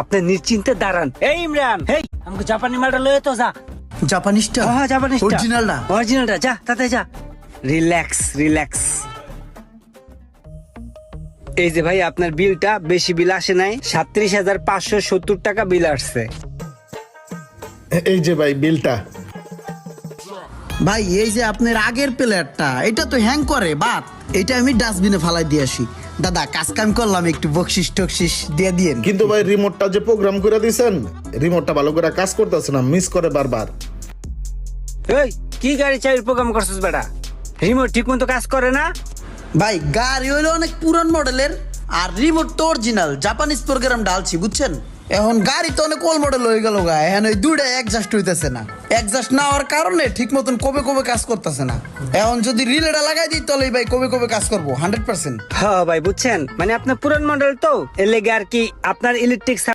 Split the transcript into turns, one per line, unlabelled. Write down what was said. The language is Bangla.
আপনি নিশ্চিন্তে দাঁড়ান। এই ইমরান, এই আমাকে জাপানি মালটা লয়ে তো যা।
জাপানিজটা?
হ্যাঁ জাপানিজটা,
অরিজিনালটা?
অরিজিনালটা, যা তাতে যা। Relax relax. এই যে ভাই আপনার বিলটা, বেশি বিল আসে নাই, 37,570 টাকা বিল আসছে।
এই যে ভাই বিলটা।
ভাই এই যে আপনার আগের প্লেয়ারটা, এটা তো হ্যাং করে, বাট এটা আমি ডাস্টবিনে ফালাই দিয়ে আসি। দাদা কাজ কাম করলাম, একটু বকশিস টকশিস দিয়ে দিয়েন।
কিন্তু ভাই রিমোটটা যে প্রোগ্রাম করে দিয়েছেন, রিমোটটা ভালো করে কাজ করতেছে না, মিস করে বারবার।
এই কি গাড়ি চাবির প্রোগ্রাম করছিস বেটা? রিমোট ঠিক মতো কাজ করে না?
ভাই গাড়ি হইলো অনেক পুরান মডেলের, আর রিমোট তো অরিজিনাল জাপানিজ প্রোগ্রাম ডালছি, বুঝছেন? এখন গাড়ি তো অনেক ওল্ড মডেল হয়ে গেল গা, এখন ওই দুইটা অ্যাডজাস্ট হইতেছে না। অ্যাডজাস্ট না হওয়ার কারণে ঠিক মতন কবে কবে কাজ করতেছে না। এখন যদি রিলেটা লাগাই দিই তাহলে ভাই কবে কবে কাজ করবো 100%।
হ্যাঁ ভাই বুঝছেন, মানে আপনার পুরান মডেল তো, এর লেগে আর কি আপনার ইলেকট্রিক